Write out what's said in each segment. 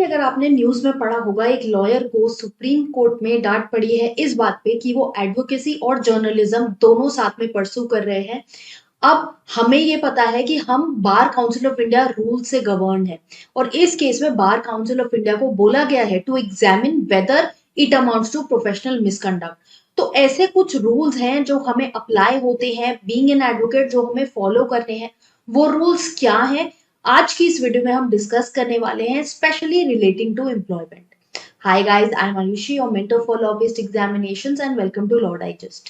अगर आपने न्यूज में पढ़ा होगा, एक लॉयर को सुप्रीम कोर्ट में डांट पड़ी है इस बात पे कि वो एडवोकेसी और जर्नलिज्म दोनों साथ में परसू कर रहे हैं। अब हमें ये पता है कि हम बार काउंसिल ऑफ इंडिया रूल से गवर्न है और इस केस में बार काउंसिल ऑफ इंडिया को बोला गया है to examine whether it amounts to professional misconduct. तो ऐसे कुछ रूल्स हैं जो हमें अप्लाई होते हैं बीइंग एन एडवोकेट, जो हमें फॉलो करने हैं। वो रूल्स क्या हैं, आज की इस वीडियो में हम डिस्कस करने वाले हैं, specially relating to employment. Hi guys, I am Ayushi, your mentor for law based examinations and welcome to law digest.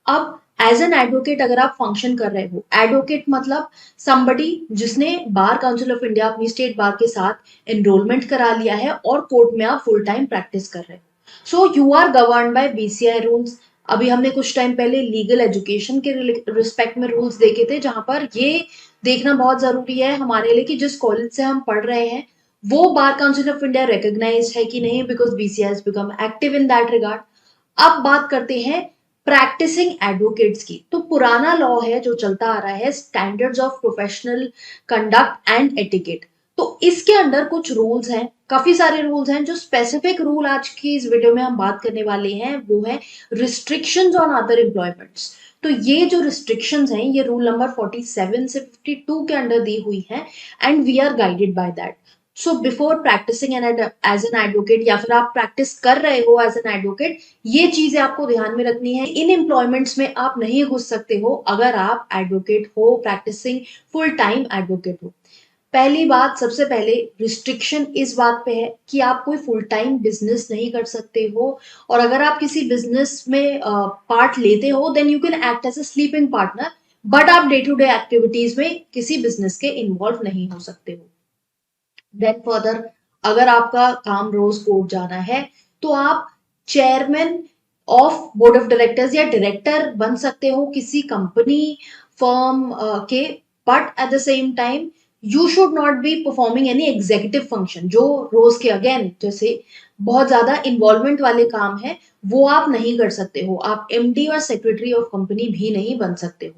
अब एज एन एडवोकेट अगर आप फंक्शन कर रहे हो, एडवोकेट मतलब somebody जिसने बार काउंसिल ऑफ इंडिया अपनी स्टेट बार के साथ एनरोलमेंट करा लिया है और कोर्ट में आप फुल टाइम प्रैक्टिस कर रहे हो। So you are govern by BCI rules. अभी हमने कुछ टाइम पहले लीगल एजुकेशन के रिस्पेक्ट में रूल्स देखे थे, जहां पर ये देखना बहुत जरूरी है हमारे लिए कि जिस कॉलेज से हम पढ़ रहे हैं वो Bar Council of India recognise है कि नहीं, because BCI become active in that regard. अब बात करते हैं प्रैक्टिसिंग एडवोकेट्स की। तो पुराना लॉ है जो चलता आ रहा है, standards of professional conduct and etiquette. तो इसके अंदर कुछ रूल्स हैं, काफी सारे रूल्स हैं। जो स्पेसिफिक रूल आज की इस वीडियो में हम बात करने वाले हैं वो है रिस्ट्रिक्शंस ऑन अदर एम्प्लॉयमेंट्स। तो ये जो रिस्ट्रिक्शंस हैं ये रूल नंबर 47 से 52 के अंडर दी हुई हैं and we are guided by that. So before practising as an advocate, या फिर आप प्रैक्टिस कर रहे हो एज एन एडवोकेट, ये चीजें आपको ध्यान में रखनी है। इन एम्प्लॉयमेंट्स में आप नहीं घुस सकते हो अगर आप एडवोकेट हो, प्रैक्टिसिंग फुल टाइम एडवोकेट हो। पहली बात, सबसे पहले रिस्ट्रिक्शन इस बात पे है कि आप कोई फुल टाइम बिजनेस नहीं कर सकते हो, और अगर आप किसी बिजनेस में पार्ट लेते हो then you can act as a sleeping partner, but आप डे टू डे एक्टिविटीज में किसी बिजनेस के इन्वॉल्व नहीं हो सकते हो। देन फर्दर, अगर आपका काम रोज कोर्ट जाना है तो आप chairman of board of directors या डायरेक्टर बन सकते हो किसी कंपनी फर्म के, but at the same time you should not be performing any executive function जो रोज के, अगेन जैसे बहुत ज्यादा इन्वॉल्वमेंट वाले काम है वो आप नहीं कर सकते हो। आप एमडी और सेक्रेटरी ऑफ कंपनी भी नहीं बन सकते हो।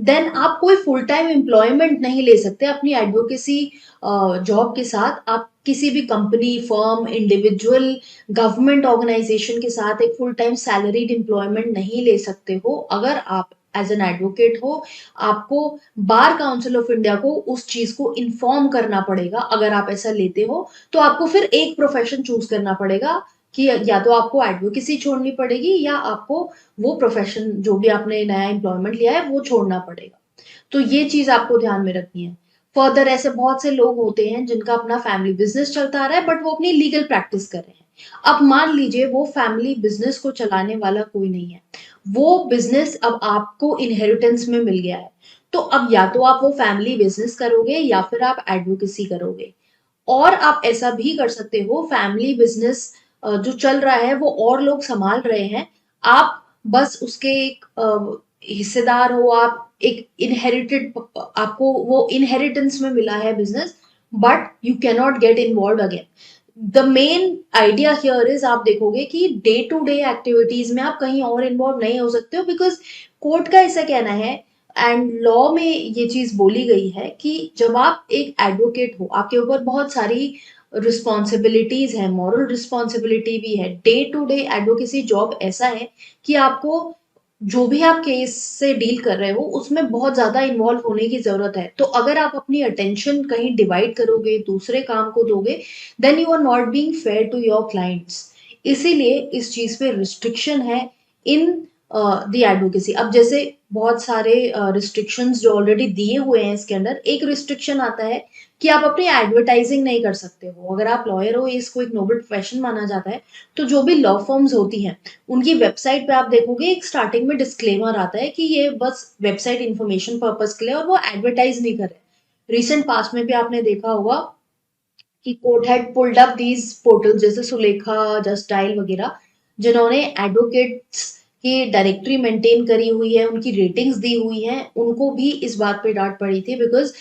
देन आप कोई फुल टाइम एम्प्लॉयमेंट नहीं ले सकते अपनी एडवोकेसी जॉब के साथ। आप किसी भी company, firm, individual, government organisation के साथ एक फुल टाइम सैलरीड एम्प्लॉयमेंट नहीं ले सकते हो अगर आप एज एन एडवोकेट हो। आपको बार काउंसिल ऑफ इंडिया को उस चीज को इन्फॉर्म करना पड़ेगा। अगर आप ऐसा लेते हो तो आपको फिर एक प्रोफेशन चूज करना पड़ेगा कि या तो आपको एडवोकेसी छोड़नी पड़ेगी या आपको वो प्रोफेशन जो भी आपने नया एम्प्लॉयमेंट लिया है वो छोड़ना पड़ेगा। तो ये चीज आपको ध्यान में रखनी है। फर्दर, ऐसे बहुत से लोग होते हैं जिनका अपना फैमिली बिजनेस चलता आ रहा है बट वो अपनी लीगल प्रैक्टिस कर रहे हैं। अब मान लीजिए वो फैमिली बिजनेस को चलाने वाला कोई नहीं है, वो बिजनेस अब आपको इनहेरिटेंस में मिल गया है। तो अब या तो आप वो फैमिली बिजनेस करोगे या फिर आप एडवोकेसी करोगे। और आप ऐसा भी कर सकते हो, फैमिली बिजनेस जो चल रहा है वो और लोग संभाल रहे हैं, आप बस उसके एक हिस्सेदार हो। आप एक इनहेरिटेड, आपको वो इनहेरिटेंस में मिला है business, but you can not get involve again. The main idea here is, आप देखोगे कि डे टू डे एक्टिविटीज में आप कहीं और इन्वॉल्व नहीं हो सकते हो, बिकॉज कोर्ट का ऐसा कहना है एंड लॉ में ये चीज बोली गई है कि जब आप एक एडवोकेट हो आपके ऊपर बहुत सारी रिस्पॉन्सिबिलिटीज है, मॉरल रिस्पॉन्सिबिलिटी भी है। Day to day advocacy job ऐसा है कि आपको जो भी आप केस से डील कर रहे हो उसमें बहुत ज्यादा इन्वॉल्व होने की जरूरत है। तो अगर आप अपनी अटेंशन कहीं डिवाइड करोगे, दूसरे काम को दोगे, then you are not being fair to your clients. इसीलिए इस चीज पे रिस्ट्रिक्शन है इन द एडवोकेसी। अब जैसे बहुत सारे रिस्ट्रिक्शंस जो ऑलरेडी दिए हुए हैं इसके अंदर, एक रिस्ट्रिक्शन आता है कि आप अपनी एडवर्टाइजिंग नहीं कर सकते हो। अगर आप लॉयर हो, इसको एक नोबल प्रोफेशन माना जाता है, तो जो भी लॉ फर्म्स होती हैं उनकी वेबसाइट पे आप देखोगे एक स्टार्टिंग में डिस्क्लेमर आता है कि ये बस वेबसाइट इंफॉर्मेशन पर्पस के लिए और वो एडवर्टाइज नहीं कर रहे। रिसेंट पास्ट में भी आपने देखा होगा कि court had pulled up these portal जैसे सुलेखा, जस्ट डायल वगैरह, जिन्होंने एडवोकेट्स की डायरेक्टरी मेंटेन करी हुई है, उनकी रेटिंग्स दी हुई हैं, उनको भी इस बात पे डांट पड़ी थी, बिकॉज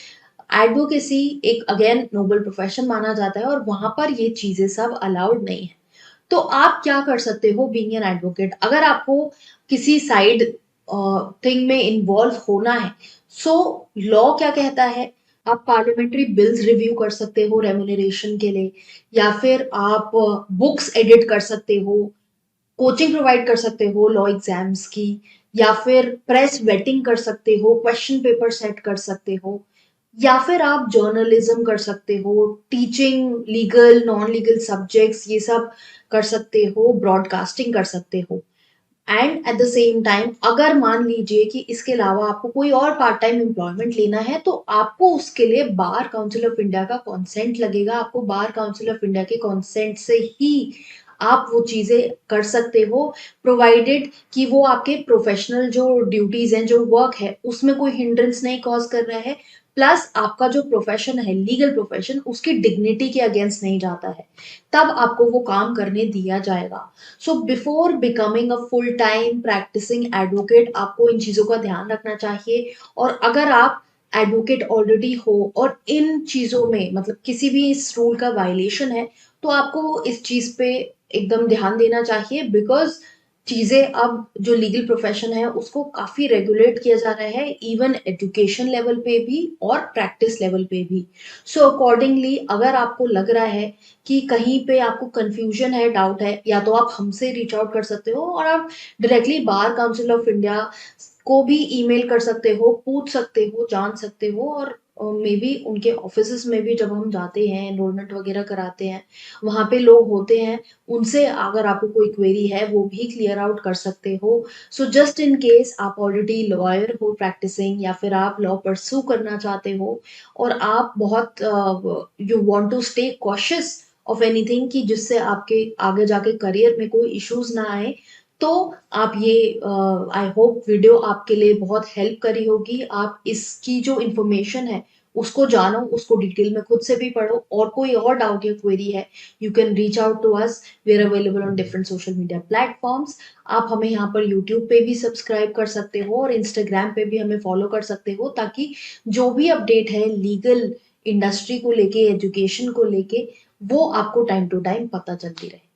एडवोकेसी एक अगेन नोबल प्रोफेशन माना जाता है और वहां पर ये चीजें सब अलाउड नहीं है। तो आप क्या कर सकते हो बीइंग एन एडवोकेट, अगर आपको किसी साइड थिंग में इन्वॉल्व होना है। सो लॉ क्या कहता है, आप पार्लियामेंट्री बिल्स रिव्यू कर सकते हो रेम्यूनरेशन के लिए, या फिर आप बुक्स एडिट कर सकते हो, कोचिंग प्रोवाइड कर सकते हो लॉ एग्जाम्स की, या फिर प्रेस वेटिंग कर सकते हो, क्वेश्चन पेपर सेट कर सकते हो, या फिर आप जर्नलिज्म कर सकते हो, teaching legal non legal subjects ये सब कर सकते हो, ब्रॉडकास्टिंग कर सकते हो। And at the same time अगर मान लीजिए कि इसके अलावा आपको कोई और पार्ट टाइम एम्प्लॉयमेंट लेना है, तो आपको उसके लिए बार काउंसिल ऑफ इंडिया का कॉन्सेंट लगेगा। आपको बार काउंसिल ऑफ इंडिया के कॉन्सेंट से ही आप वो चीजें कर सकते हो, प्रोवाइडेड कि वो आपके प्रोफेशनल जो ड्यूटीज हैं, जो वर्क है, उसमें कोई हिंड्रेंस नहीं कॉज कर रहा है, प्लस आपका जो प्रोफेशन है, लीगल प्रोफेशन, उसकी डिग्निटी के अगेंस्ट नहीं जाता है, तब आपको वो काम करने दिया जाएगा। So before becoming a full time practising advocate आपको इन चीजों का ध्यान रखना चाहिए। और अगर आप एडवोकेट ऑलरेडी हो और इन चीजों में मतलब किसी भी इस रूल का वायलेशन है, तो आपको इस चीज पे एकदम ध्यान देना चाहिए, बिकॉज चीजें अब जो लीगल प्रोफेशन है उसको काफी रेगुलेट किया जा रहा है, इवन एजुकेशन लेवल पे भी और प्रैक्टिस लेवल पे भी। सो अकॉर्डिंगली अगर आपको लग रहा है कि कहीं पे आपको कंफ्यूजन है, डाउट है, या तो आप हमसे रीच आउट कर सकते हो, और आप directly bar Council of India को भी ईमेल कर सकते हो, पूछ सकते हो, जान सकते हो। और मे बी उनके ऑफिसेस में भी जब हम जाते हैं एनरोलमेंट वगैरह कराते हैं, वहां पे लोग होते हैं, उनसे अगर आपको कोई क्वेरी है वो भी क्लियर आउट कर सकते हो। सो जस्ट इन केस आप ऑलरेडी लॉयर हो प्रैक्टिसिंग, या फिर आप लॉ परस्यू करना चाहते हो, और आप बहुत you want to stay cautious of anything कि जिससे आपके आगे जाके करियर में कोई इश्यूज ना आए, तो आप ये आई होप वीडियो आपके लिए बहुत हेल्प करी होगी। आप इसकी जो इंफॉर्मेशन है उसको जानो, उसको डिटेल में खुद से भी पढ़ो, और कोई और डाउट या क्वेरी है, you can reach out to us. We are available on different social media platforms. आप हमें यहाँ पर यूट्यूब पे भी सब्सक्राइब कर सकते हो, और इंस्टाग्राम पे भी हमें फॉलो कर सकते हो, ताकि जो भी अपडेट है लीगल इंडस्ट्री को लेके, एजुकेशन को लेके, वो आपको टाइम टू टाइम पता चलती रहे।